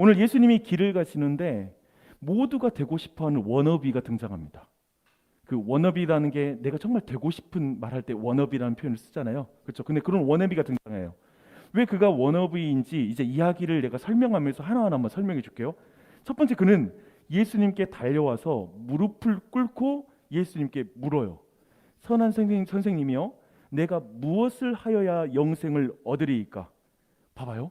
오늘 예수님이 길을 가시는데 모두가 되고 싶어하는 워너비가 등장합니다. 그 워너비라는 게 내가 정말 되고 싶은 말할 때 워너비라는 표현을 쓰잖아요. 그렇죠? 근데 그런 워너비가 등장해요. 왜 그가 워너비인지 이제 이야기를 내가 설명하면서 하나하나 한번 설명해 줄게요. 첫 번째, 그는 예수님께 달려와서 무릎을 꿇고 예수님께 물어요. 선한 선생님이요, 내가 무엇을 하여야 영생을 얻으리이까? 봐봐요.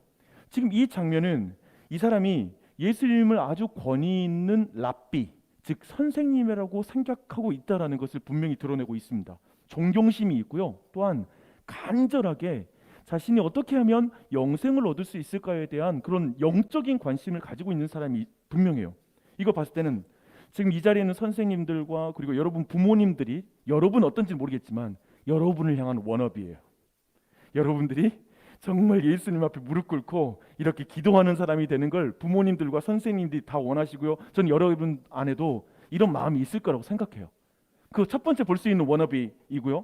지금 이 장면은 이 사람이 예수님을 아주 권위 있는 랍비, 즉 선생님이라고 생각하고 있다라는 것을 분명히 드러내고 있습니다. 존경심이 있고요. 또한 간절하게 자신이 어떻게 하면 영생을 얻을 수 있을까에 대한 그런 영적인 관심을 가지고 있는 사람이 분명해요. 이거 봤을 때는 지금 이 자리에 있는 선생님들과 그리고 여러분 부모님들이, 여러분 어떤지 모르겠지만 여러분을 향한 워너비예요. 여러분들이 정말 예수님 앞에 무릎 꿇고 이렇게 기도하는 사람이 되는 걸 부모님들과 선생님들이 다 원하시고요. 전 여러분 안에도 이런 마음이 있을 거라고 생각해요. 그 첫 번째 볼 수 있는 워너비이고요.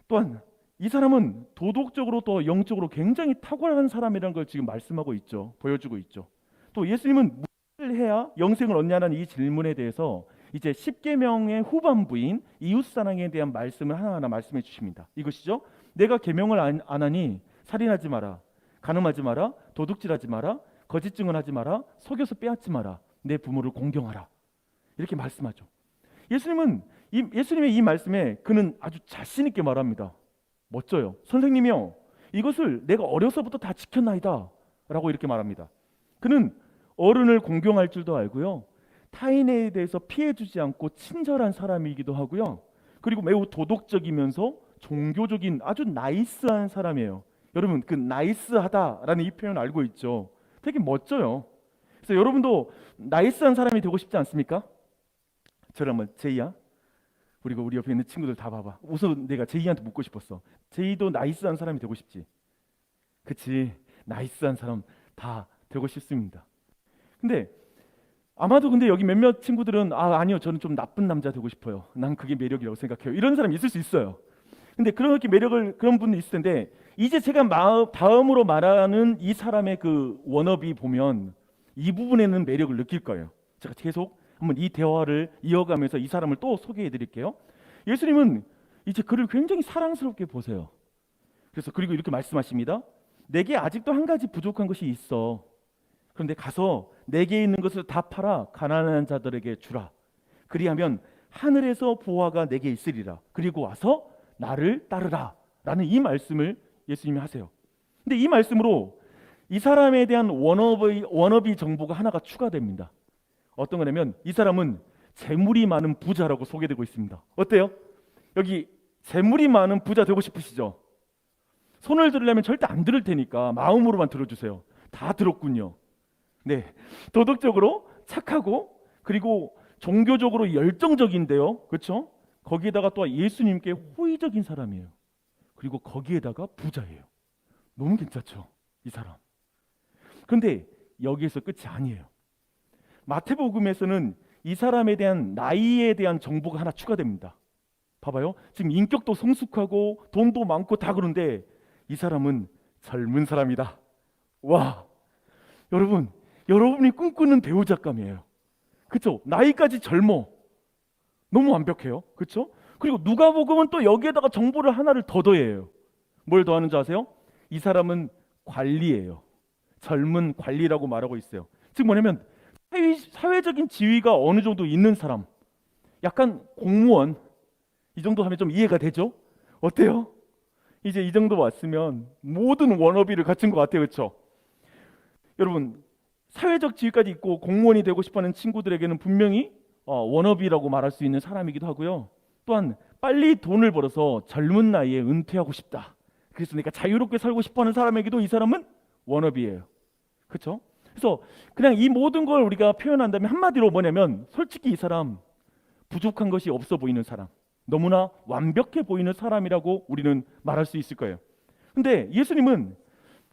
또한 이 사람은 도덕적으로 또 영적으로 굉장히 탁월한 사람이라는 걸 지금 말씀하고 있죠. 보여주고 있죠. 또 예수님은 무엇을 해야 영생을 얻냐는 이 질문에 대해서 이제 십계명의 후반부인 이웃사랑에 대한 말씀을 하나하나 말씀해 주십니다. 이것이죠. 내가 계명을 안 하니 살인하지 마라, 간음하지 마라, 도둑질하지 마라, 거짓 증언하지 마라, 속여서 빼앗지 마라, 내 부모를 공경하라. 이렇게 말씀하죠. 예수님의 이 말씀에 그는 아주 자신 있게 말합니다. 멋져요. 선생님이요, 이것을 내가 어려서부터 다 지켰나이다 라고 이렇게 말합니다. 그는 어른을 공경할 줄도 알고요, 타인에 대해서 피해주지 않고 친절한 사람이기도 하고요, 그리고 매우 도덕적이면서 종교적인 아주 나이스한 사람이에요. 여러분, 그 나이스하다라는 이 표현 알고 있죠? 되게 멋져요. 그래서 여러분도 나이스한 사람이 되고 싶지 않습니까? 저를 한번, 제이야, 그리고 우리 옆에 있는 친구들 다 봐봐. 우선 내가 제이한테 묻고 싶었어. 제이도 나이스한 사람이 되고 싶지? 그치, 나이스한 사람 다 되고 싶습니다. 근데 아마도 근데 여기 몇몇 친구들은 아니요, 저는 좀 나쁜 남자 되고 싶어요. 난 그게 매력이라고 생각해요. 이런 사람이 있을 수 있어요. 근데 그렇게 매력을, 그런 분이 있을 텐데, 이제 제가 다음으로 말하는 이 사람의 그 워너비 보면 이 부분에는 매력을 느낄 거예요. 제가 계속 한번 이 대화를 이어가면서 이 사람을 또 소개해 드릴게요. 예수님은 이제 그를 굉장히 사랑스럽게 보세요. 그래서 그리고 이렇게 말씀하십니다. 내게 아직도 한 가지 부족한 것이 있어. 그런데 가서 내게 있는 것을 다 팔아 가난한 자들에게 주라. 그리하면 하늘에서 보화가 내게 있으리라. 그리고 와서 나를 따르라 라는 이 말씀을 예수님이 하세요. 근데 이 말씀으로 이 사람에 대한 워너비 정보가 하나가 추가됩니다. 어떤 거냐면 이 사람은 재물이 많은 부자라고 소개되고 있습니다. 어때요? 여기 재물이 많은 부자 되고 싶으시죠? 손을 들으려면 절대 안 들을 테니까 마음으로만 들어주세요. 다 들었군요. 네, 도덕적으로 착하고 그리고 종교적으로 열정적인데요, 그렇죠? 거기에다가 또 예수님께 호의적인 사람이에요. 그리고 거기에다가 부자예요. 너무 괜찮죠, 이 사람. 그런데 여기에서 끝이 아니에요. 마태복음에서는 이 사람에 대한 나이에 대한 정보가 하나 추가됩니다. 봐봐요. 지금 인격도 성숙하고 돈도 많고 다 그런데 이 사람은 젊은 사람이다. 와, 여러분이 꿈꾸는 배우자감이에요. 그렇죠? 나이까지 젊어. 너무 완벽해요. 그렇죠? 그리고 누가복음은 또 여기에다가 정보를 하나를 더 더해요. 뭘 더하는 줄 아세요? 이 사람은 관리예요. 젊은 관리라고 말하고 있어요. 즉 뭐냐면 사회적인 지위가 어느 정도 있는 사람, 약간 공무원, 이 정도 하면 좀 이해가 되죠? 어때요? 이제 이 정도 왔으면 모든 워너비를 갖춘 것 같아요. 그렇죠? 여러분, 사회적 지위까지 있고 공무원이 되고 싶어하는 친구들에게는 분명히 워너비라고 말할 수 있는 사람이기도 하고요. 또한 빨리 돈을 벌어서 젊은 나이에 은퇴하고 싶다, 그래서 내가 자유롭게 살고 싶어하는 사람에게도 이 사람은 워너비예요. 그렇죠? 그래서 그냥 이 모든 걸 우리가 표현한다면 한마디로 뭐냐면 솔직히 이 사람 부족한 것이 없어 보이는 사람, 너무나 완벽해 보이는 사람이라고 우리는 말할 수 있을 거예요. 근데 예수님은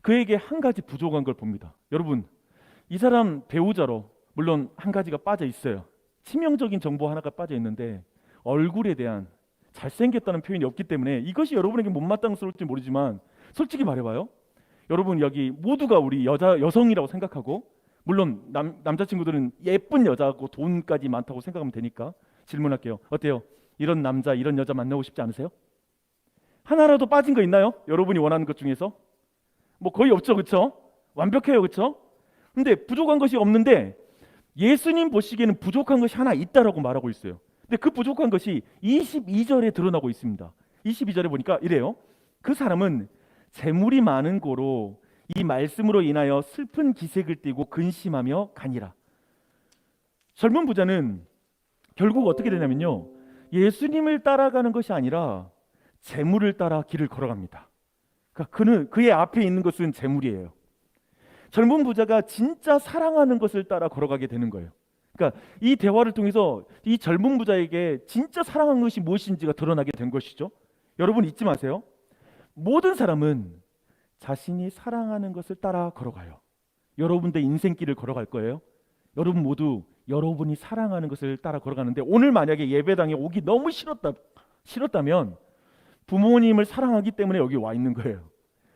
그에게 한 가지 부족한 걸 봅니다. 여러분, 이 사람 배우자로 물론 한 가지가 빠져 있어요. 치명적인 정보 하나가 빠져 있는데 얼굴에 대한 잘생겼다는 표현이 없기 때문에 이것이 여러분에게 못마땅스러울지 모르지만 솔직히 말해봐요. 여러분 여기 모두가 우리 여성이라고 생각하고 물론 남자친구들은 예쁜 여자고 돈까지 많다고 생각하면 되니까 질문할게요. 어때요? 이런 남자, 이런 여자 만나고 싶지 않으세요? 하나라도 빠진 거 있나요? 여러분이 원하는 것 중에서? 뭐 거의 없죠, 그렇죠? 완벽해요, 그렇죠? 근데 부족한 것이 없는데 예수님 보시기에는 부족한 것이 하나 있다라고 말하고 있어요. 근데 그 부족한 것이 22절에 드러나고 있습니다. 22절에 보니까 이래요. 그 사람은 재물이 많은 고로 이 말씀으로 인하여 슬픈 기색을 띠고 근심하며 가니라. 젊은 부자는 결국 어떻게 되냐면요, 예수님을 따라가는 것이 아니라 재물을 따라 길을 걸어갑니다. 그러니까 그의 앞에 있는 것은 재물이에요. 젊은 부자가 진짜 사랑하는 것을 따라 걸어가게 되는 거예요. 그러니까 이 대화를 통해서 이 젊은 부자에게 진짜 사랑하는 것이 무엇인지가 드러나게 된 것이죠. 여러분 잊지 마세요. 모든 사람은 자신이 사랑하는 것을 따라 걸어가요. 여러분들 인생길을 걸어갈 거예요. 여러분 모두 여러분이 사랑하는 것을 따라 걸어가는데, 오늘 만약에 예배당에 오기 너무 싫었다면 부모님을 사랑하기 때문에 여기 와 있는 거예요.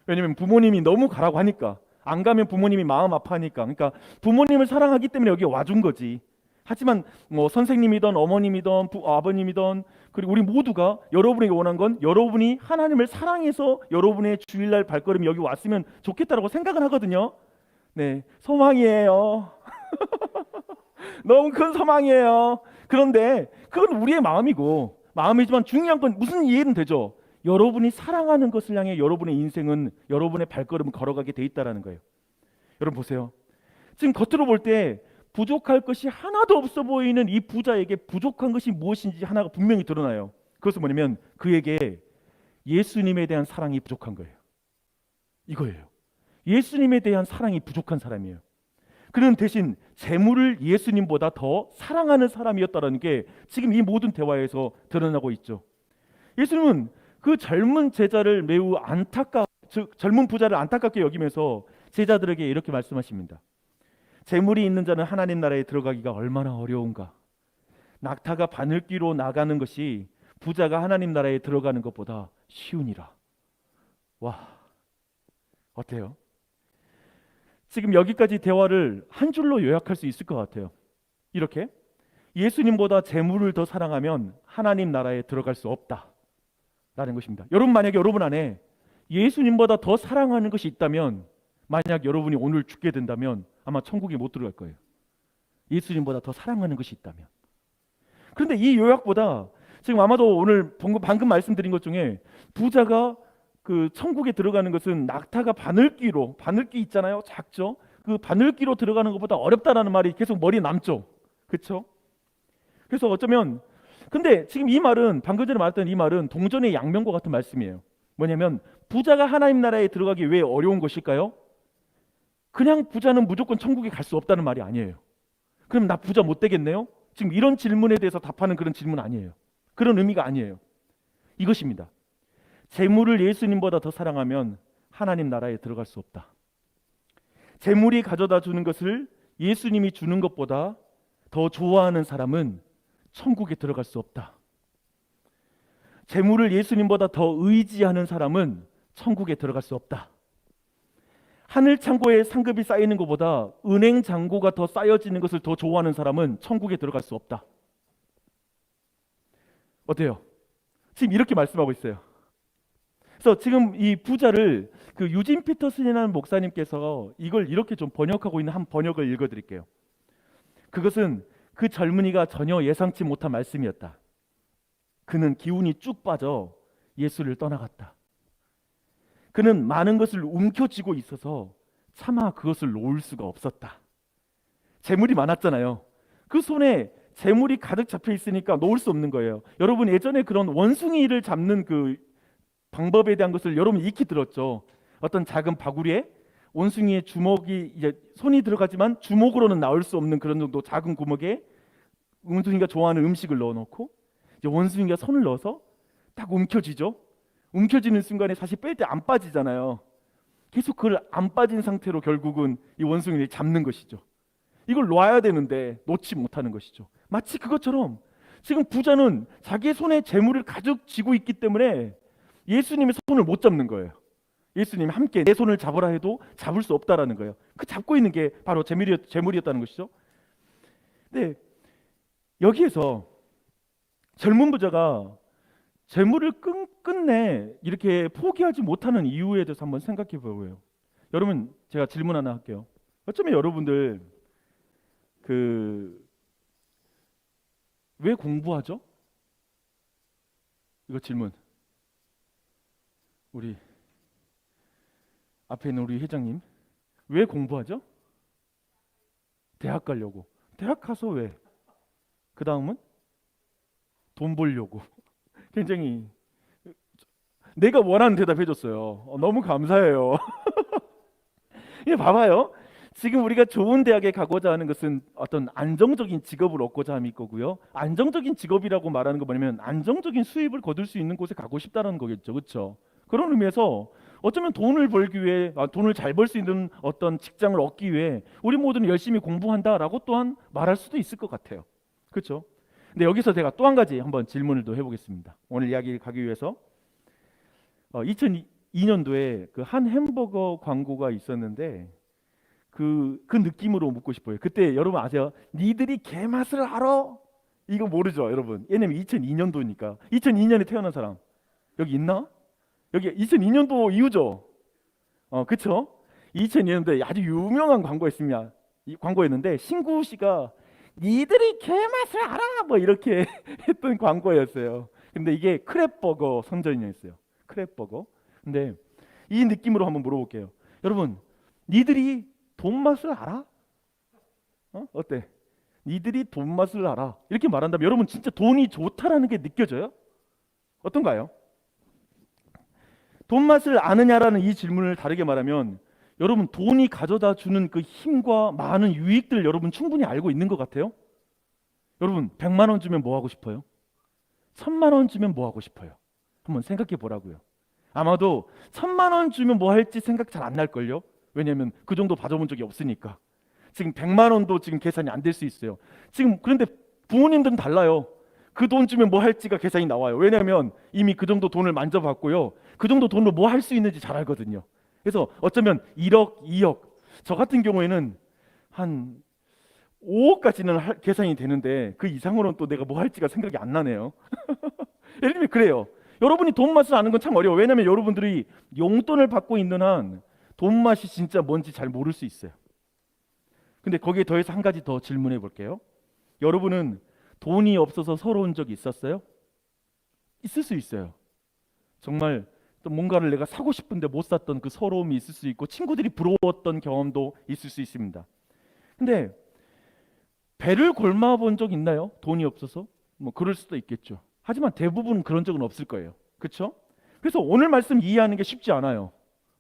왜냐하면 부모님이 너무 가라고 하니까, 안 가면 부모님이 마음 아파하니까. 그러니까 부모님을 사랑하기 때문에 여기 와준 거지. 하지만 뭐 선생님이든 어머님이든 아버님이든, 그리고 우리 모두가 여러분에게 원한 건 여러분이 하나님을 사랑해서 여러분의 주일날 발걸음이 여기 왔으면 좋겠다라고 생각을 하거든요. 네, 소망이에요. 너무 큰 소망이에요. 그런데 그건 우리의 마음이지만 중요한 건 무슨 이해는 되죠? 여러분이 사랑하는 것을 향해 여러분의 인생은, 여러분의 발걸음을 걸어가게 돼 있다라는 거예요. 여러분 보세요. 지금 겉으로 볼 때 부족할 것이 하나도 없어 보이는 이 부자에게 부족한 것이 무엇인지 하나가 분명히 드러나요. 그것은 뭐냐면 그에게 예수님에 대한 사랑이 부족한 거예요. 이거예요. 예수님에 대한 사랑이 부족한 사람이에요. 그는 대신 재물을 예수님보다 더 사랑하는 사람이었다는 게 지금 이 모든 대화에서 드러나고 있죠. 예수님은 그 젊은 제자를 매우 젊은 부자를 안타깝게 여기면서 제자들에게 이렇게 말씀하십니다. 재물이 있는 자는 하나님 나라에 들어가기가 얼마나 어려운가. 낙타가 바늘귀로 나가는 것이 부자가 하나님 나라에 들어가는 것보다 쉬우니라. 와, 어때요? 지금 여기까지 대화를 한 줄로 요약할 수 있을 것 같아요. 이렇게 예수님보다 재물을 더 사랑하면 하나님 나라에 들어갈 수 없다라는 것입니다. 여러분 만약에 여러분 안에 예수님보다 더 사랑하는 것이 있다면, 만약 여러분이 오늘 죽게 된다면 아마 천국에 못 들어갈 거예요. 예수님보다 더 사랑하는 것이 있다면. 그런데 이 요약보다 지금 아마도 오늘 방금 말씀드린 것 중에 부자가 그 천국에 들어가는 것은 낙타가 바늘귀 있잖아요. 작죠. 그 바늘귀로 들어가는 것보다 어렵다라는 말이 계속 머리에 남죠. 그렇죠? 그래서 어쩌면, 근데 지금 이 말은, 방금 전에 말했던 이 말은 동전의 양면과 같은 말씀이에요. 뭐냐면 부자가 하나님 나라에 들어가기 왜 어려운 것일까요? 그냥 부자는 무조건 천국에 갈 수 없다는 말이 아니에요. 그럼 나 부자 못 되겠네요? 지금 이런 질문에 대해서 답하는 그런 질문 아니에요. 그런 의미가 아니에요. 이것입니다. 재물을 예수님보다 더 사랑하면 하나님 나라에 들어갈 수 없다. 재물이 가져다 주는 것을 예수님이 주는 것보다 더 좋아하는 사람은 천국에 들어갈 수 없다. 재물을 예수님보다 더 의지하는 사람은 천국에 들어갈 수 없다. 하늘 창고에 상급이 쌓이는 것보다 은행 잔고가 더 쌓여지는 것을 더 좋아하는 사람은 천국에 들어갈 수 없다. 어때요? 지금 이렇게 말씀하고 있어요. 그래서 지금 이 부자를 그 유진 피터슨이라는 목사님께서 이걸 이렇게 좀 번역하고 있는 한 번역을 읽어드릴게요. 그것은 그 젊은이가 전혀 예상치 못한 말씀이었다. 그는 기운이 쭉 빠져 예수를 떠나갔다. 그는 많은 것을 움켜쥐고 있어서 차마 그것을 놓을 수가 없었다. 재물이 많았잖아요. 그 손에 재물이 가득 잡혀 있으니까 놓을 수 없는 거예요. 여러분 예전에 그런 원숭이를 잡는 그 방법에 대한 것을 여러분 익히 들었죠. 어떤 작은 바구리에 원숭이의 주먹이, 이제 손이 들어가지만 주먹으로는 나올 수 없는 그런 정도 작은 구멍에 원숭이가 좋아하는 음식을 넣어놓고 이제 원숭이가 손을 넣어서 딱 움켜쥐죠. 움켜쥐는 순간에 사실 뺄 때 안 빠지잖아요. 계속 그걸 안 빠진 상태로 결국은 이 원숭이를 잡는 것이죠. 이걸 놔야 되는데 놓지 못하는 것이죠. 마치 그것처럼 지금 부자는 자기의 손에 재물을 가득 쥐고 있기 때문에 예수님의 손을 못 잡는 거예요. 예수님 함께 내 손을 잡으라 해도 잡을 수 없다라는 거예요. 그 잡고 있는 게 바로 재물이었다는 것이죠. 근데 여기에서 젊은 부자가 재물을 끝내 이렇게 포기하지 못하는 이유에 대해서 한번 생각해 보고요. 여러분, 제가 질문 하나 할게요. 어쩌면 여러분들 왜 공부하죠? 이거 질문. 우리 앞에 있는 우리 회장님, 왜 공부하죠? 대학 가려고. 대학 가서 왜? 그 다음은 돈 벌려고. 굉장히 내가 원하는 대답 해줬어요. 너무 감사해요. 예, 봐봐요. 지금 우리가 좋은 대학에 가고자 하는 것은 어떤 안정적인 직업을 얻고자 함일 거고요. 안정적인 직업이라고 말하는 거 뭐냐면 안정적인 수입을 거둘 수 있는 곳에 가고 싶다는 거겠죠, 그렇죠? 그런 의미에서 어쩌면 돈을 벌기 위해, 돈을 잘 벌 수 있는 어떤 직장을 얻기 위해 우리 모두는 열심히 공부한다라고 또한 말할 수도 있을 것 같아요, 그렇죠? 근데 여기서 제가 또 한 가지 한번 질문을 또 해보겠습니다. 오늘 이야기를 가기 위해서 2002년도에 그 한 햄버거 광고가 있었는데 그 느낌으로 묻고 싶어요. 그때 여러분 아세요? 니들이 개맛을 알아? 이거 모르죠, 여러분? 왜냐면 2002년도니까. 2002년에 태어난 사람 여기 있나? 여기 2002년도 이후죠. 그쵸? 2002년도에 아주 유명한 광고였습니다. 이 광고였는데 신구 씨가 니들이 개맛을 알아? 뭐 이렇게 했던 광고였어요. 근데 이게 크랩버거 선전이었어요. 크랩버거. 근데 이 느낌으로 한번 물어볼게요. 여러분, 니들이 돈 맛을 알아? 어때? 니들이 돈 맛을 알아? 이렇게 말한다면 여러분 진짜 돈이 좋다라는 게 느껴져요? 어떤가요? 돈 맛을 아느냐라는 이 질문을 다르게 말하면 여러분 돈이 가져다 주는 그 힘과 많은 유익들 여러분 충분히 알고 있는 것 같아요? 여러분 100만 원 주면 뭐 하고 싶어요? 1000만 원 주면 뭐 하고 싶어요? 한번 생각해 보라고요. 아마도 1000만 원 주면 뭐 할지 생각 잘 안 날걸요? 왜냐하면 그 정도 받아본 적이 없으니까. 지금 100만 원도 지금 계산이 안 될 수 있어요. 지금 그런데 부모님들은 달라요. 그 돈 주면 뭐 할지가 계산이 나와요. 왜냐하면 이미 그 정도 돈을 만져봤고요. 그 정도 돈으로 뭐 할 수 있는지 잘 알거든요. 그래서 어쩌면 1억, 2억, 저 같은 경우에는 한 5억까지는 계산이 되는데 그 이상으로는 또 내가 뭐 할지가 생각이 안 나네요. 예를 들면 그래요. 여러분이 돈 맛을 아는 건 참 어려워요. 왜냐하면 여러분들이 용돈을 받고 있는 한 돈 맛이 진짜 뭔지 잘 모를 수 있어요. 근데 거기에 더해서 한 가지 더 질문해 볼게요. 여러분은 돈이 없어서 서러운 적이 있었어요? 있을 수 있어요. 정말 또 뭔가를 내가 사고 싶은데 못 샀던 그 서러움이 있을 수 있고 친구들이 부러웠던 경험도 있을 수 있습니다. 근데 배를 골마 본 적 있나요? 돈이 없어서? 뭐 그럴 수도 있겠죠. 하지만 대부분 그런 적은 없을 거예요. 그렇죠? 그래서 오늘 말씀 이해하는 게 쉽지 않아요.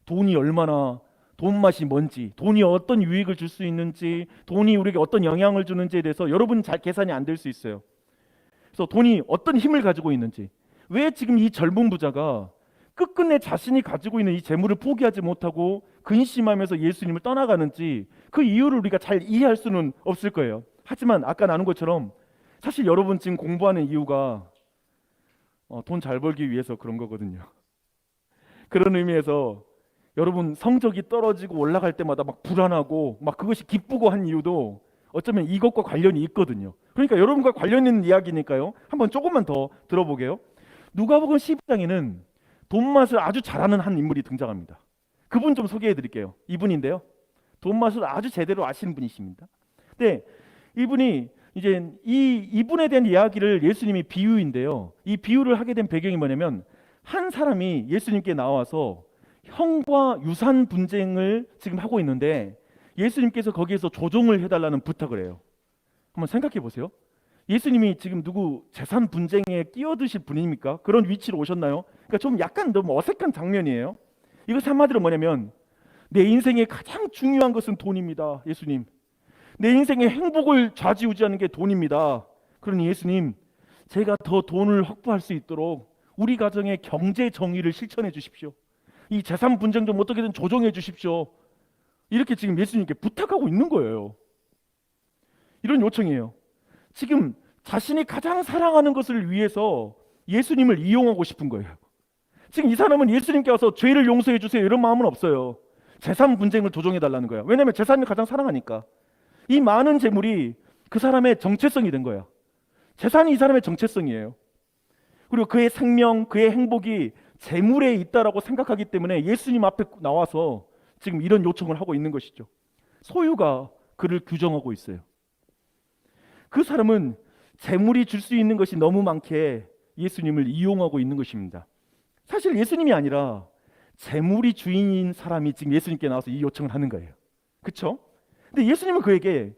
돈이 얼마나, 돈 맛이 뭔지, 돈이 어떤 유익을 줄 수 있는지, 돈이 우리에게 어떤 영향을 주는지에 대해서 여러분 잘 계산이 안 될 수 있어요. 그래서 돈이 어떤 힘을 가지고 있는지, 왜 지금 이 젊은 부자가 끝끝내 자신이 가지고 있는 이 재물을 포기하지 못하고 근심하면서 예수님을 떠나가는지 그 이유를 우리가 잘 이해할 수는 없을 거예요. 하지만 아까 나눈 것처럼 사실 여러분 지금 공부하는 이유가 돈 잘 벌기 위해서 그런 거거든요. 그런 의미에서 여러분 성적이 떨어지고 올라갈 때마다 막 불안하고 막 그것이 기쁘고 한 이유도 어쩌면 이것과 관련이 있거든요. 그러니까 여러분과 관련 있는 이야기니까요. 한번 조금만 더 들어보게요. 누가복음 12장에는 돈 맛을 아주 잘하는 한 인물이 등장합니다. 그분 좀 소개해 드릴게요. 이분인데요. 돈 맛을 아주 제대로 아시는 분이십니다. 근데 이분이 이제 이분에 대한 이야기를 예수님이 비유인데요. 이 비유를 하게 된 배경이 뭐냐면 한 사람이 예수님께 나와서 형과 유산 분쟁을 지금 하고 있는데 예수님께서 거기에서 조정을 해달라는 부탁을 해요. 한번 생각해 보세요. 예수님이 지금 누구 재산 분쟁에 끼어드실 분입니까? 그런 위치로 오셨나요? 그러니까 좀 약간 너무 어색한 장면이에요. 이것 한마디로 뭐냐면 내 인생의 가장 중요한 것은 돈입니다. 예수님. 내 인생의 행복을 좌지우지하는 게 돈입니다. 그러니 예수님, 제가 더 돈을 확보할 수 있도록 우리 가정의 경제 정의를 실천해 주십시오. 이 재산 분쟁 좀 어떻게든 조정해 주십시오. 이렇게 지금 예수님께 부탁하고 있는 거예요. 이런 요청이에요. 지금 자신이 가장 사랑하는 것을 위해서 예수님을 이용하고 싶은 거예요. 지금 이 사람은 예수님께 와서 죄를 용서해 주세요 이런 마음은 없어요. 재산 분쟁을 조정해 달라는 거야. 왜냐하면 재산을 가장 사랑하니까. 이 많은 재물이 그 사람의 정체성이 된 거야. 재산이 이 사람의 정체성이에요. 그리고 그의 생명, 그의 행복이 재물에 있다라고 생각하기 때문에 예수님 앞에 나와서 지금 이런 요청을 하고 있는 것이죠. 소유가 그를 규정하고 있어요. 그 사람은 재물이 줄 수 있는 것이 너무 많기에 예수님을 이용하고 있는 것입니다. 사실 예수님이 아니라 재물이 주인인 사람이 지금 예수님께 나와서 이 요청을 하는 거예요. 그렇죠? 근데 예수님은 그에게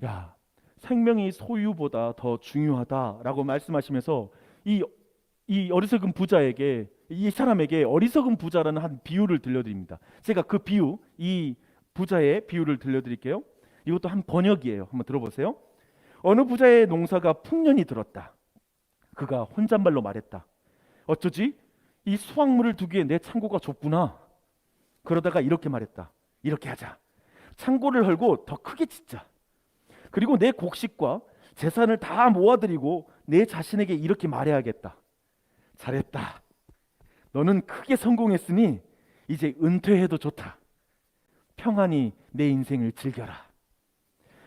야, 생명이 소유보다 더 중요하다라고 말씀하시면서 이 어리석은 부자에게 이 사람에게 어리석은 부자라는 한 비유를 들려드립니다. 제가 그 비유, 이 부자의 비유를 들려드릴게요. 이것도 한 번역이에요. 한번 들어보세요. 어느 부자의 농사가 풍년이 들었다. 그가 혼잣말로 말했다. 어쩌지? 이 수확물을 두기에 내 창고가 좁구나. 그러다가 이렇게 말했다. 이렇게 하자. 창고를 헐고 더 크게 짓자. 그리고 내 곡식과 재산을 다 모아들이고 내 자신에게 이렇게 말해야겠다. 잘했다. 너는 크게 성공했으니 이제 은퇴해도 좋다. 평안히 내 인생을 즐겨라.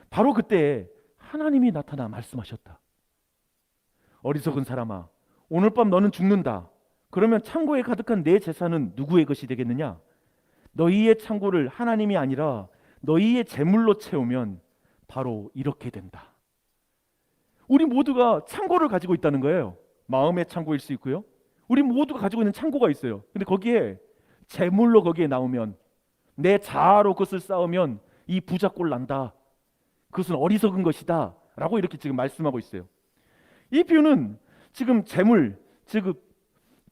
바로 그때 하나님이 나타나 말씀하셨다. 어리석은 사람아, 오늘 밤 너는 죽는다. 그러면 창고에 가득한 내 재산은 누구의 것이 되겠느냐? 너희의 창고를 하나님이 아니라 너희의 재물로 채우면 바로 이렇게 된다. 우리 모두가 창고를 가지고 있다는 거예요. 마음의 창고일 수 있고요. 우리 모두가 가지고 있는 창고가 있어요. 근데 거기에 재물로 거기에 나오면 내 자아로 그것을 쌓으면 이 부자꼴 난다. 그것은 어리석은 것이다. 라고 이렇게 지금 말씀하고 있어요. 이 비유는 지금 재물, 즉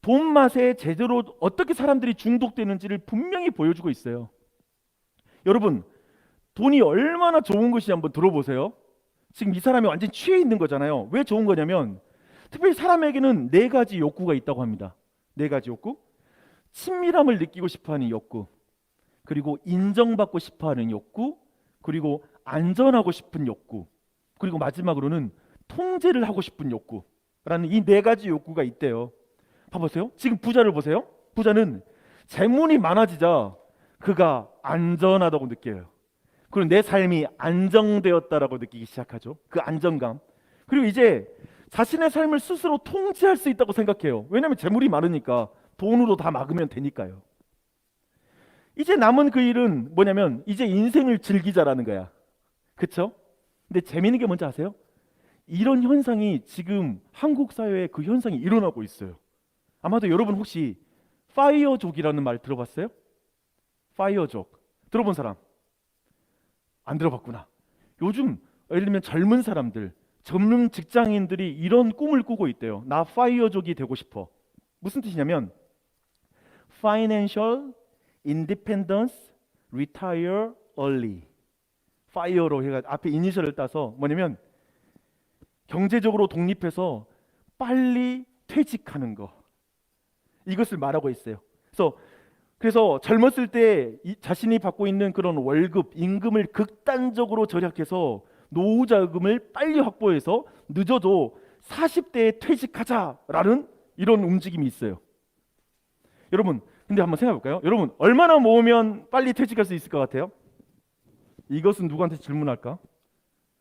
돈 맛에 제대로 어떻게 사람들이 중독되는지를 분명히 보여주고 있어요. 여러분, 돈이 얼마나 좋은 것인지 한번 들어보세요. 지금 이 사람이 완전히 취해 있는 거잖아요. 왜 좋은 거냐면 특별히 사람에게는 네 가지 욕구가 있다고 합니다. 네 가지 욕구. 친밀함을 느끼고 싶어하는 욕구, 그리고 인정받고 싶어하는 욕구, 그리고 안전하고 싶은 욕구, 그리고 마지막으로는 통제를 하고 싶은 욕구라는 이 네 가지 욕구가 있대요. 봐보세요. 지금 부자를 보세요. 부자는 재물이 많아지자 그가 안전하다고 느껴요. 그리고 내 삶이 안정되었다라고 느끼기 시작하죠. 그 안정감. 그리고 이제 자신의 삶을 스스로 통제할 수 있다고 생각해요. 왜냐하면 재물이 많으니까 돈으로 다 막으면 되니까요. 이제 남은 그 일은 뭐냐면 이제 인생을 즐기자라는 거야. 그렇죠? 근데 재미있는 게 뭔지 아세요? 이런 현상이 지금 한국 사회에 그 현상이 일어나고 있어요. 아마도 여러분 혹시 파이어족이라는 말 들어봤어요? 파이어족 들어본 사람? 안 들어봤구나. 요즘 예를 들면 젊은 사람들, 젊은 직장인들이 이런 꿈을 꾸고 있대요. 나 파이어족이 되고 싶어. 무슨 뜻이냐면 Financial Independence Retire Early. 파이어로 해가 앞에 이니셜을 따서 뭐냐면 경제적으로 독립해서 빨리 퇴직하는 거. 이것을 말하고 있어요. 그래서 젊었을 때 자신이 받고 있는 그런 월급, 임금을 극단적으로 절약해서 노후 자금을 빨리 확보해서 늦어도 40대에 퇴직하자라는 이런 움직임이 있어요. 여러분, 근데 한번 생각해 볼까요? 여러분, 얼마나 모으면 빨리 퇴직할 수 있을 것 같아요? 이것은 누구한테 질문할까?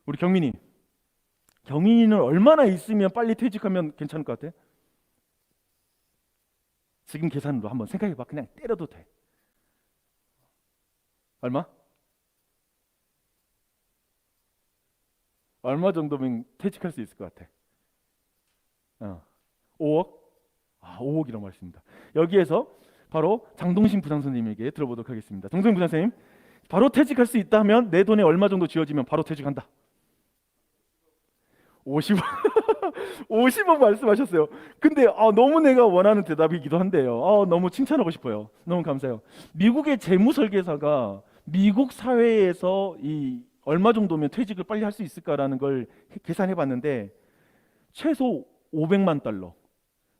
우리 경민이. 경민이는 얼마나 있으면 빨리 퇴직하면 괜찮을 것 같아? 지금 계산으로 한번 생각해봐. 그냥 때려도 돼. 얼마? 얼마 정도면 퇴직할 수 있을 것 같아? 5억? 5억이라고 말씀입니다. 여기에서 바로 장동신 부장 선생님에게 들어보도록 하겠습니다. 장동신 부장 선생님, 바로 퇴직할 수 있다면 내 돈에 얼마 정도 쥐어지면 바로 퇴직한다? 50억. 50억 말씀하셨어요. 근데 너무 내가 원하는 대답이기도 한데요. 너무 칭찬하고 싶어요. 너무 감사해요. 미국의 재무설계사가 미국 사회에서 이 얼마 정도면 퇴직을 빨리 할 수 있을까라는 걸 계산해 봤는데 최소 500만 달러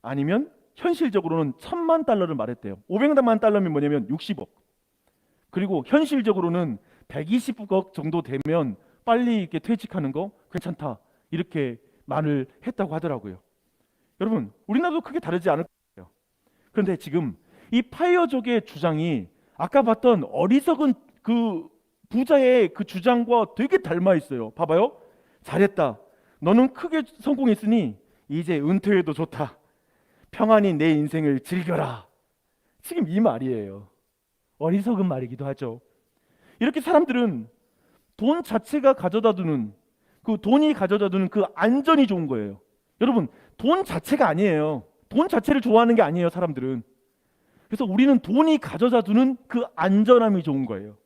아니면 현실적으로는 1000만 달러를 말했대요. 500만 달러면 뭐냐면 60억. 그리고 현실적으로는 120억 정도 되면 빨리 이렇게 퇴직하는 거 괜찮다. 이렇게 말을 했다고 하더라고요. 여러분, 우리나라도 크게 다르지 않을 거예요. 그런데 지금 이 파이어족의 주장이 아까 봤던 어리석은 그 부자의 그 주장과 되게 닮아 있어요. 봐봐요. 잘했다. 너는 크게 성공했으니 이제 은퇴해도 좋다. 평안히 내 인생을 즐겨라. 지금 이 말이에요. 어리석은 말이기도 하죠. 이렇게 사람들은 돈 자체가 가져다 두는 그 돈이 가져다 두는 그 안전이 좋은 거예요. 여러분, 돈 자체가 아니에요. 돈 자체를 좋아하는 게 아니에요, 사람들은. 그래서 우리는 돈이 가져다 두는 그 안전함이 좋은 거예요.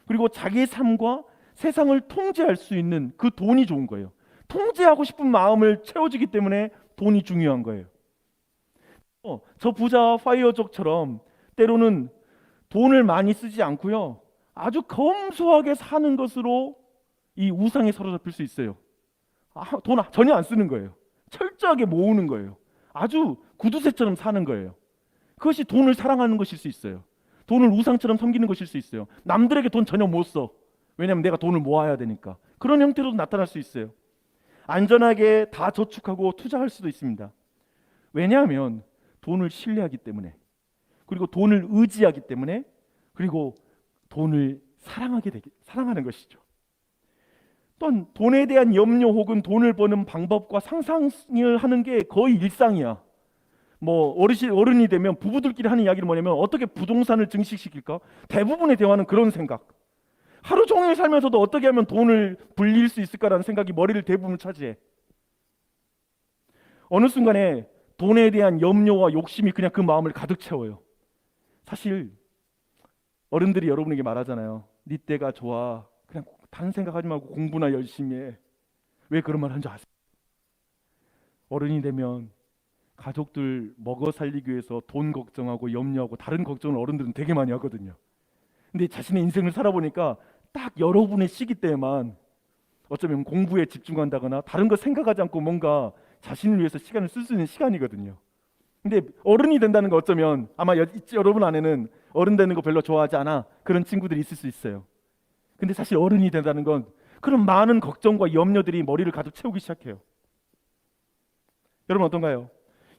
그리고 자기의 삶과 세상을 통제할 수 있는 그 돈이 좋은 거예요. 통제하고 싶은 마음을 채워주기 때문에 돈이 중요한 거예요. 저 부자 파이어족처럼 때로는 돈을 많이 쓰지 않고요, 아주 검소하게 사는 것으로 이 우상에 사로잡힐 수 있어요. 돈 전혀 안 쓰는 거예요. 철저하게 모으는 거예요. 아주 구두쇠처럼 사는 거예요. 그것이 돈을 사랑하는 것일 수 있어요. 돈을 우상처럼 섬기는 것일 수 있어요. 남들에게 돈 전혀 못 써. 왜냐하면 내가 돈을 모아야 되니까. 그런 형태로도 나타날 수 있어요. 안전하게 다 저축하고 투자할 수도 있습니다. 왜냐하면 돈을 신뢰하기 때문에, 그리고 돈을 의지하기 때문에, 그리고 돈을 사랑하는 것이죠. 또한 돈에 대한 염려 혹은 돈을 버는 방법과 상상을 하는 게 거의 일상이야. 뭐 어른이 되면 부부들끼리 하는 이야기는 뭐냐면 어떻게 부동산을 증식시킬까? 대부분의 대화는 그런 생각. 하루 종일 살면서도 어떻게 하면 돈을 불릴 수 있을까라는 생각이 머리를 대부분 차지해. 어느 순간에 돈에 대한 염려와 욕심이 그냥 그 마음을 가득 채워요. 사실 어른들이 여러분에게 말하잖아요. 네 때가 좋아. 그냥 다른 생각하지 말고 공부나 열심히 해. 왜 그런 말 한 줄 아세요? 어른이 되면 가족들 먹어 살리기 위해서 돈 걱정하고 염려하고 다른 걱정을 어른들은 되게 많이 하거든요. 근데 자신의 인생을 살아보니까 딱 여러분의 시기 때만 어쩌면 공부에 집중한다거나 다른 거 생각하지 않고 뭔가 자신을 위해서 시간을 쓸 수 있는 시간이거든요. 근데 어른이 된다는 거 어쩌면 아마 여러분 안에는 어른 되는 거 별로 좋아하지 않아 그런 친구들이 있을 수 있어요. 근데 사실 어른이 된다는 건 그런 많은 걱정과 염려들이 머리를 가득 채우기 시작해요. 여러분 어떤가요?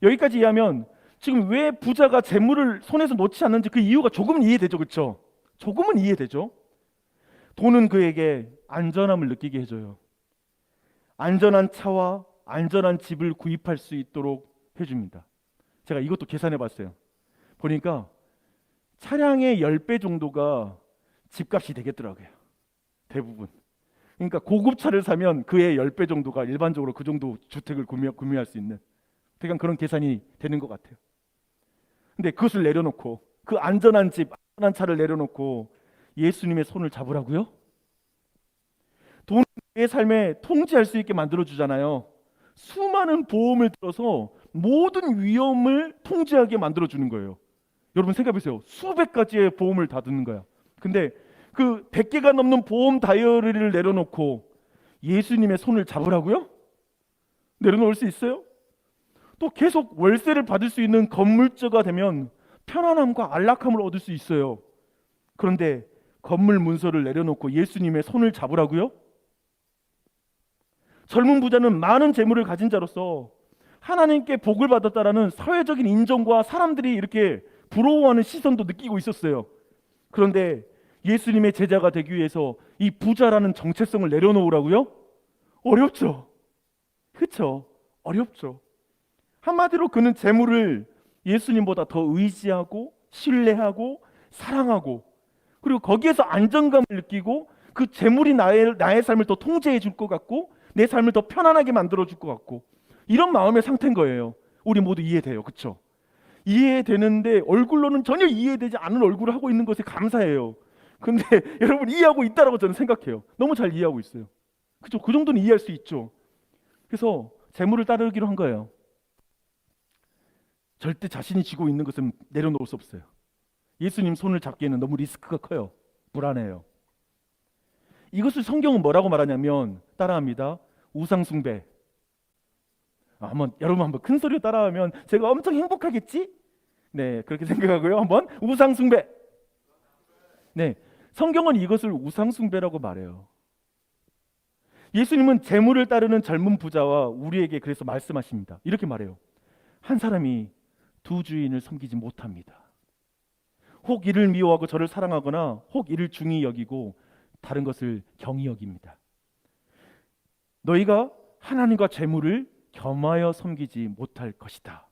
여기까지 이해하면 지금 왜 부자가 재물을 손에서 놓지 않는지 그 이유가 조금은 이해되죠, 그렇죠? 조금은 이해되죠. 돈은 그에게 안전함을 느끼게 해줘요. 안전한 차와 안전한 집을 구입할 수 있도록 해줍니다. 제가 이것도 계산해 봤어요. 보니까 차량의 10배 정도가 집값이 되겠더라고요. 대부분. 그러니까 고급 차를 사면 그의 10배 정도가 일반적으로 그 정도 주택을 구매할 수 있는 그러니까 그런 계산이 되는 것 같아요. 근데 그것을 내려놓고 그 안전한 집, 안전한 차를 내려놓고 예수님의 손을 잡으라고요? 돈은 내 삶에 통제할 수 있게 만들어주잖아요. 수많은 보험을 들어서 모든 위험을 통제하게 만들어주는 거예요. 여러분 생각해보세요. 수백 가지의 보험을 다 듣는 거야. 근데 그 100개가 넘는 보험 다이어리를 내려놓고 예수님의 손을 잡으라고요? 내려놓을 수 있어요? 또 계속 월세를 받을 수 있는 건물주가 되면 편안함과 안락함을 얻을 수 있어요. 그런데 건물 문서를 내려놓고 예수님의 손을 잡으라고요? 젊은 부자는 많은 재물을 가진 자로서 하나님께 복을 받았다라는 사회적인 인정과 사람들이 이렇게 부러워하는 시선도 느끼고 있었어요. 그런데 예수님의 제자가 되기 위해서 이 부자라는 정체성을 내려놓으라고요? 어렵죠. 그렇죠? 어렵죠. 한마디로 그는 재물을 예수님보다 더 의지하고 신뢰하고 사랑하고 그리고 거기에서 안정감을 느끼고 그 재물이 나의 삶을 더 통제해 줄 것 같고 내 삶을 더 편안하게 만들어 줄 것 같고 이런 마음의 상태인 거예요. 우리 모두 이해돼요. 그렇죠? 이해되는데 얼굴로는 전혀 이해되지 않은 얼굴을 하고 있는 것에 감사해요. 근데 여러분 이해하고 있다라고 저는 생각해요. 너무 잘 이해하고 있어요. 그렇죠? 그 정도는 이해할 수 있죠. 그래서 재물을 따르기로 한 거예요. 절대 자신이 쥐고 있는 것은 내려놓을 수 없어요. 예수님 손을 잡기에는 너무 리스크가 커요. 불안해요. 이것을 성경은 뭐라고 말하냐면 따라합니다. 우상숭배. 여러분 한번 큰 소리로 따라하면 제가 엄청 행복하겠지? 네, 그렇게 생각하고요. 한번 우상숭배. 네, 성경은 이것을 우상숭배라고 말해요. 예수님은 재물을 따르는 젊은 부자와 우리에게 그래서 말씀하십니다. 이렇게 말해요. 한 사람이 두 주인을 섬기지 못합니다. 혹 이를 미워하고 저를 사랑하거나 혹 이를 중히 여기고 다른 것을 경히 여깁니다. 너희가 하나님과 재물을 겸하여 섬기지 못할 것이다.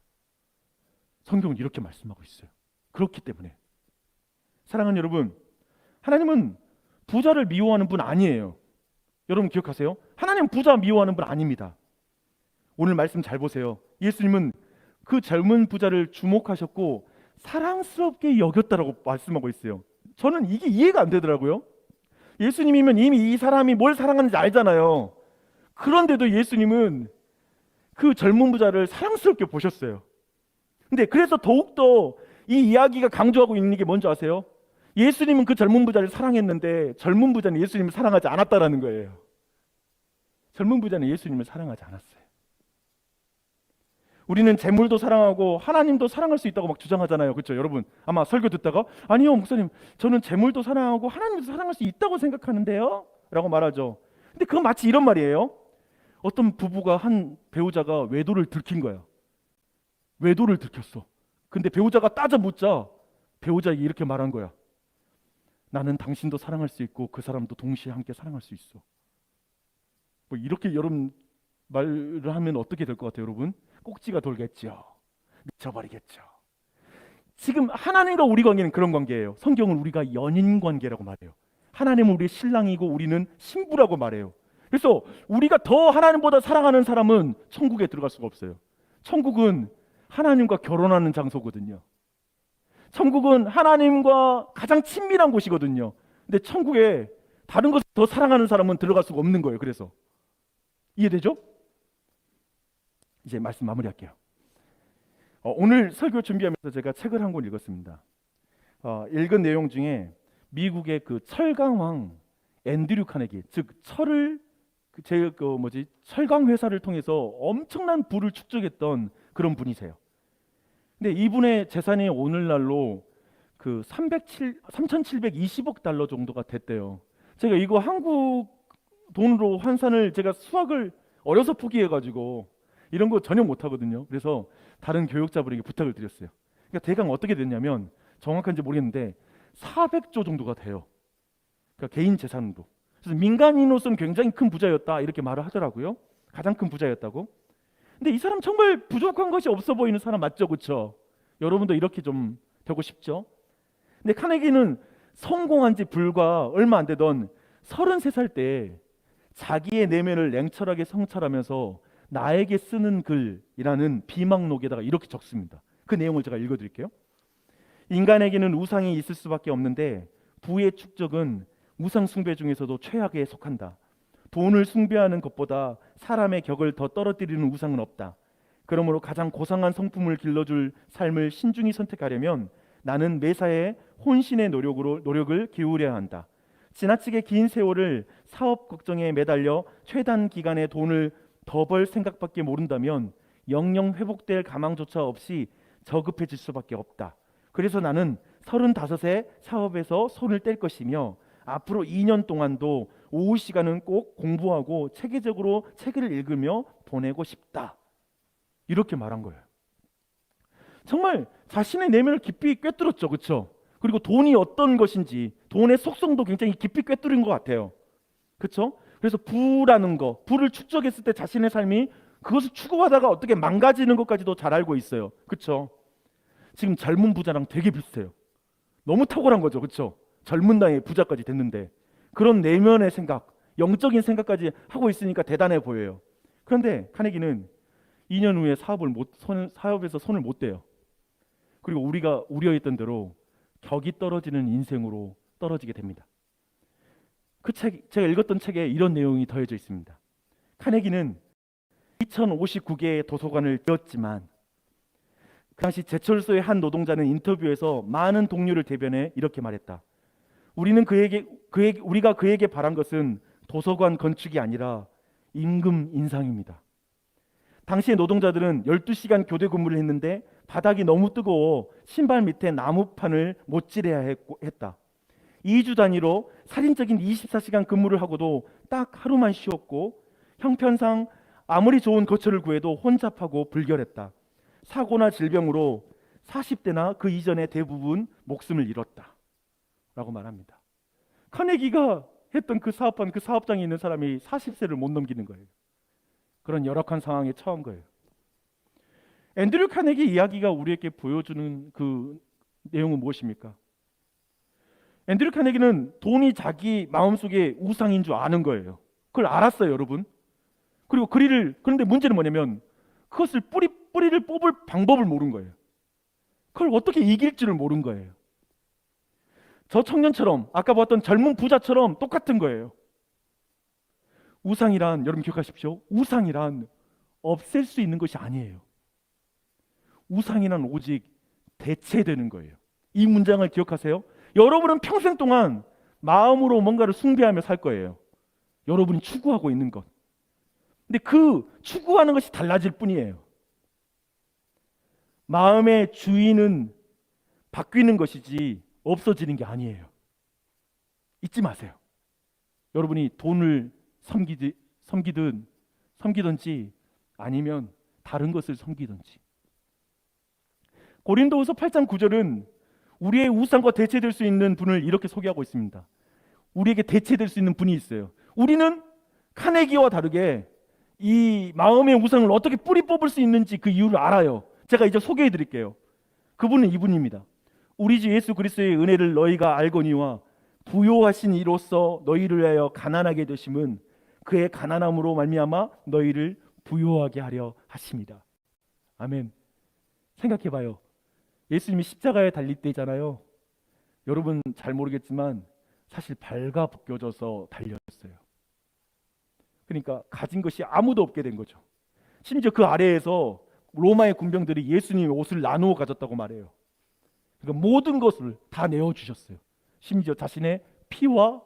성경은 이렇게 말씀하고 있어요. 그렇기 때문에 사랑하는 여러분, 하나님은 부자를 미워하는 분 아니에요. 여러분 기억하세요? 하나님은 부자 미워하는 분 아닙니다. 오늘 말씀 잘 보세요. 예수님은 그 젊은 부자를 주목하셨고 사랑스럽게 여겼다라고 말씀하고 있어요. 저는 이게 이해가 안 되더라고요. 예수님이면 이미 이 사람이 뭘 사랑하는지 알잖아요. 그런데도 예수님은 그 젊은 부자를 사랑스럽게 보셨어요. 근데 그래서 더욱더 이 이야기가 강조하고 있는 게 뭔지 아세요? 예수님은 그 젊은 부자를 사랑했는데 젊은 부자는 예수님을 사랑하지 않았다라는 거예요. 젊은 부자는 예수님을 사랑하지 않았어요. 우리는 재물도 사랑하고 하나님도 사랑할 수 있다고 막 주장하잖아요. 그렇죠? 여러분 아마 설교 듣다가 아니요 목사님 저는 재물도 사랑하고 하나님도 사랑할 수 있다고 생각하는데요 라고 말하죠. 근데 그건 마치 이런 말이에요. 어떤 부부가 한 배우자가 외도를 들킨 거야. 외도를 들켰어. 근데 배우자가 따져 묻자 배우자에게 이렇게 말한 거야. 나는 당신도 사랑할 수 있고 그 사람도 동시에 함께 사랑할 수 있어. 뭐 이렇게 여러분 말을 하면 어떻게 될 것 같아요, 여러분? 꼭지가 돌겠죠. 미쳐버리겠죠. 지금 하나님과 우리 관계는 그런 관계예요. 성경은 우리가 연인 관계라고 말해요. 하나님은 우리의 신랑이고 우리는 신부라고 말해요. 그래서 우리가 더 하나님보다 사랑하는 사람은 천국에 들어갈 수가 없어요. 천국은 하나님과 결혼하는 장소거든요. 천국은 하나님과 가장 친밀한 곳이거든요. 근데 천국에 다른 것을 더 사랑하는 사람은 들어갈 수가 없는 거예요. 그래서 이해되죠? 이제 말씀 마무리할게요. 오늘 설교 준비하면서 제가 책을 한 권 읽었습니다. 읽은 내용 중에 미국의 그 철강왕 앤드류 카네기, 즉 철을 철강 회사를 통해서 엄청난 부를 축적했던 그런 분이세요. 근데 이분의 재산이 오늘날로 그 3,720억 달러 정도가 됐대요. 제가 이거 한국 돈으로 환산을 제가 수학을 어려서 포기해가지고 이런 거 전혀 못하거든요. 그래서 다른 교육자분에게 부탁을 드렸어요. 그러니까 대강 어떻게 됐냐면 정확한지 모르겠는데 400조 정도가 돼요. 그러니까 개인 재산으로. 그래서 민간인으로서는 굉장히 큰 부자였다 이렇게 말을 하더라고요. 가장 큰 부자였다고. 근데 이 사람 정말 부족한 것이 없어 보이는 사람 맞죠? 그렇죠? 여러분도 이렇게 좀 되고 싶죠? 근데 카네기는 성공한 지 불과 얼마 안 되던 33살 때 자기의 내면을 냉철하게 성찰하면서 나에게 쓰는 글이라는 비망록에다가 이렇게 적습니다. 그 내용을 제가 읽어드릴게요. 인간에게는 우상이 있을 수밖에 없는데 부의 축적은 우상 숭배 중에서도 최악에 속한다. 돈을 숭배하는 것보다 사람의 격을 더 떨어뜨리는 우상은 없다. 그러므로 가장 고상한 성품을 길러줄 삶을 신중히 선택하려면 나는 매사에 혼신의 노력을 기울여야 한다. 지나치게 긴 세월을 사업 걱정에 매달려 최단 기간에 돈을 더 벌 생각밖에 모른다면 영영 회복될 가망조차 없이 저급해질 수밖에 없다. 그래서 나는 35세 사업에서 손을 뗄 것이며 앞으로 2년 동안도 오후 시간은 꼭 공부하고 체계적으로 책을 읽으며 보내고 싶다. 이렇게 말한 거예요. 정말 자신의 내면을 깊이 꿰뚫었죠. 그렇죠? 그리고 돈이 어떤 것인지 돈의 속성도 굉장히 깊이 꿰뚫은 것 같아요. 그렇죠? 그래서 부라는 거, 부를 축적했을 때 자신의 삶이 그것을 추구하다가 어떻게 망가지는 것까지도 잘 알고 있어요. 그렇죠? 지금 젊은 부자랑 되게 비슷해요. 너무 탁월한 거죠. 그렇죠? 젊은 나이에 부자까지 됐는데 그런 내면의 생각, 영적인 생각까지 하고 있으니까 대단해 보여요. 그런데 카네기는 2년 후에 사업에서 손을 못 대요. 그리고 우리가 우려했던 대로 격이 떨어지는 인생으로 떨어지게 됩니다. 제가 읽었던 책에 이런 내용이 더해져 있습니다. 카네기는 2059개의 도서관을 지었지만 그 당시 제철소의 한 노동자는 인터뷰에서 많은 동료를 대변해 이렇게 말했다. 우리가 그에게 바란 것은 도서관 건축이 아니라 임금 인상입니다. 당시의 노동자들은 12시간 교대 근무를 했는데 바닥이 너무 뜨거워 신발 밑에 나무판을 못질해야 했다. 2주 단위로 살인적인 24시간 근무를 하고도 딱 하루만 쉬었고 형편상 아무리 좋은 거처를 구해도 혼잡하고 불결했다. 사고나 질병으로 40대나 그 이전에 대부분 목숨을 잃었다라고 말합니다. 카네기가 했던 그 사업한 그 사업장에 있는 사람이 40세를 못 넘기는 거예요. 그런 열악한 상황에 처한 거예요. 앤드류 카네기 이야기가 우리에게 보여주는 그 내용은 무엇입니까? 앤드류 카네기는 돈이 자기 마음속에 우상인 줄 아는 거예요. 그걸 알았어요, 여러분. 그리고 그런데 문제는 뭐냐면 그것을 뿌리를 뽑을 방법을 모른 거예요. 그걸 어떻게 이길지를 모른 거예요. 저 청년처럼 아까 봤던 젊은 부자처럼 똑같은 거예요. 우상이란, 여러분 기억하십시오. 우상이란 없앨 수 있는 것이 아니에요. 우상이란 오직 대체되는 거예요. 이 문장을 기억하세요. 여러분은 평생 동안 마음으로 뭔가를 숭배하며 살 거예요. 여러분이 추구하고 있는 것. 근데 그 추구하는 것이 달라질 뿐이에요. 마음의 주인은 바뀌는 것이지 없어지는 게 아니에요. 잊지 마세요. 여러분이 돈을 섬기든지 아니면 다른 것을 섬기든지. 고린도후서 8장 9절은 우리의 우상과 대체될 수 있는 분을 이렇게 소개하고 있습니다. 우리에게 대체될 수 있는 분이 있어요. 우리는 카네기와 다르게 이 마음의 우상을 어떻게 뿌리 뽑을 수 있는지 그 이유를 알아요. 제가 이제 소개해 드릴게요. 그분은 이분입니다. 우리 주 예수 그리스도의 은혜를 너희가 알거니와 부요하신 이로써 너희를 위하여 가난하게 되심은 그의 가난함으로 말미암아 너희를 부요하게 하려 하십니다. 아멘. 생각해 봐요. 예수님이 십자가에 달릴 때잖아요. 여러분 잘 모르겠지만 사실 발가벗겨져서 달렸어요. 그러니까 가진 것이 아무도 없게 된 거죠. 심지어 그 아래에서 로마의 군병들이 예수님의 옷을 나누어 가졌다고 말해요. 그러니까 모든 것을 다 내어주셨어요. 심지어 자신의 피와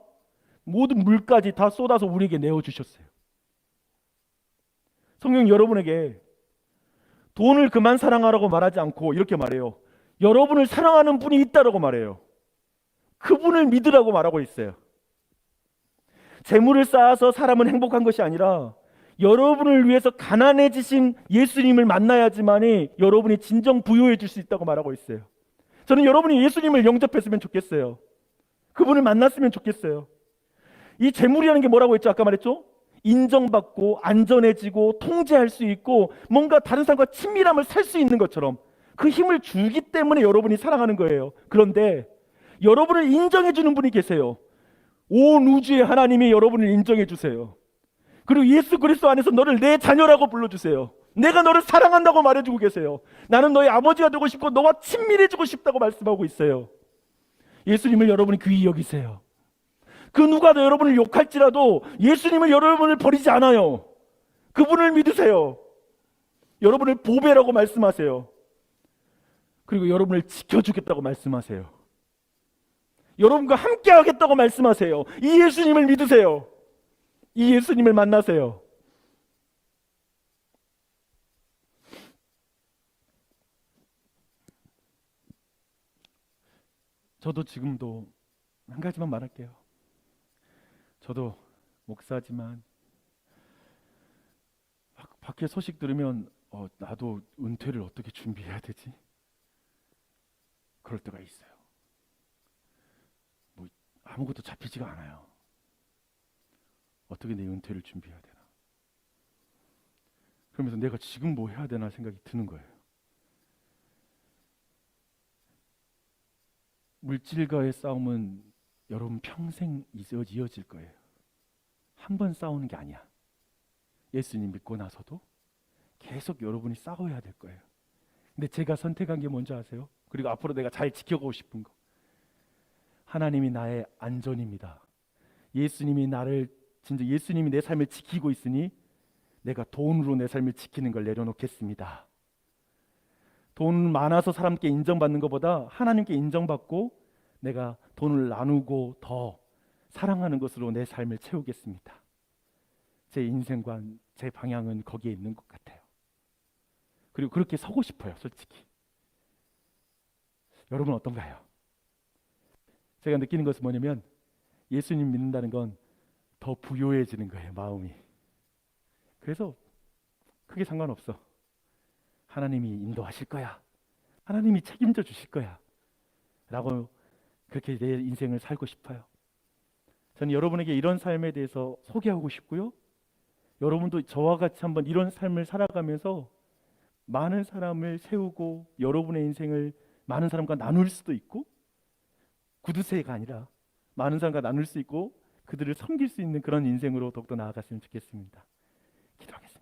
모든 물까지 다 쏟아서 우리에게 내어주셨어요. 성경 여러분에게 돈을 그만 사랑하라고 말하지 않고 이렇게 말해요. 여러분을 사랑하는 분이 있다라고 말해요. 그분을 믿으라고 말하고 있어요. 재물을 쌓아서 사람은 행복한 것이 아니라 여러분을 위해서 가난해지신 예수님을 만나야지만이 여러분이 진정 부유해질 수 있다고 말하고 있어요. 저는 여러분이 예수님을 영접했으면 좋겠어요. 그분을 만났으면 좋겠어요. 이 재물이라는 게 뭐라고 했죠? 아까 말했죠? 인정받고 안전해지고 통제할 수 있고 뭔가 다른 사람과 친밀함을 살 수 있는 것처럼 그 힘을 주기 때문에 여러분이 사랑하는 거예요. 그런데 여러분을 인정해주는 분이 계세요. 온 우주의 하나님이 여러분을 인정해 주세요. 그리고 예수 그리스도 안에서 너를 내 자녀라고 불러주세요. 내가 너를 사랑한다고 말해주고 계세요. 나는 너의 아버지가 되고 싶고 너와 친밀해지고 싶다고 말씀하고 있어요. 예수님을 여러분이 귀히 여기세요. 그 누가 더 여러분을 욕할지라도 예수님은 여러분을 버리지 않아요. 그분을 믿으세요. 여러분을 보배라고 말씀하세요. 그리고 여러분을 지켜주겠다고 말씀하세요. 여러분과 함께 하겠다고 말씀하세요. 이 예수님을 믿으세요. 이 예수님을 만나세요. 저도 지금도 한 가지만 말할게요. 저도 목사지만 밖에 소식 들으면 나도 은퇴를 어떻게 준비해야 되지? 그럴 때가 있어요. 뭐 아무것도 잡히지가 않아요. 어떻게 내 은퇴를 준비해야 되나? 그러면서 내가 지금 뭐 해야 되나 생각이 드는 거예요. 물질과의 싸움은 여러분 평생 이어질 거예요. 한 번 싸우는 게 아니야. 예수님 믿고 나서도 계속 여러분이 싸워야 될 거예요. 근데 제가 선택한 게 뭔지 아세요? 그리고 앞으로 내가 잘 지켜가고 싶은 거. 하나님이 나의 안전입니다. 예수님이 내 삶을 지키고 있으니 내가 돈으로 내 삶을 지키는 걸 내려놓겠습니다. 돈 많아서 사람께 인정받는 것보다 하나님께 인정받고 내가 돈을 나누고 더 사랑하는 것으로 내 삶을 채우겠습니다. 제 인생관, 제 방향은 거기에 있는 것 같아요. 그리고 그렇게 서고 싶어요, 솔직히. 여러분 어떤가요? 제가 느끼는 것은 뭐냐면 예수님 믿는다는 건 더 부요해지는 거예요, 마음이. 그래서 크게 상관없어. 하나님이 인도하실 거야. 하나님이 책임져 주실 거야 라고 그렇게 내 인생을 살고 싶어요. 저는 여러분에게 이런 삶에 대해서 소개하고 싶고요. 여러분도 저와 같이 한번 이런 삶을 살아가면서 많은 사람을 세우고 여러분의 인생을 많은 사람과 나눌 수도 있고, 구두쇠가 아니라 많은 사람과 나눌 수 있고 그들을 섬길 수 있는 그런 인생으로 더욱더 나아갔으면 좋겠습니다. 기도하겠습니다.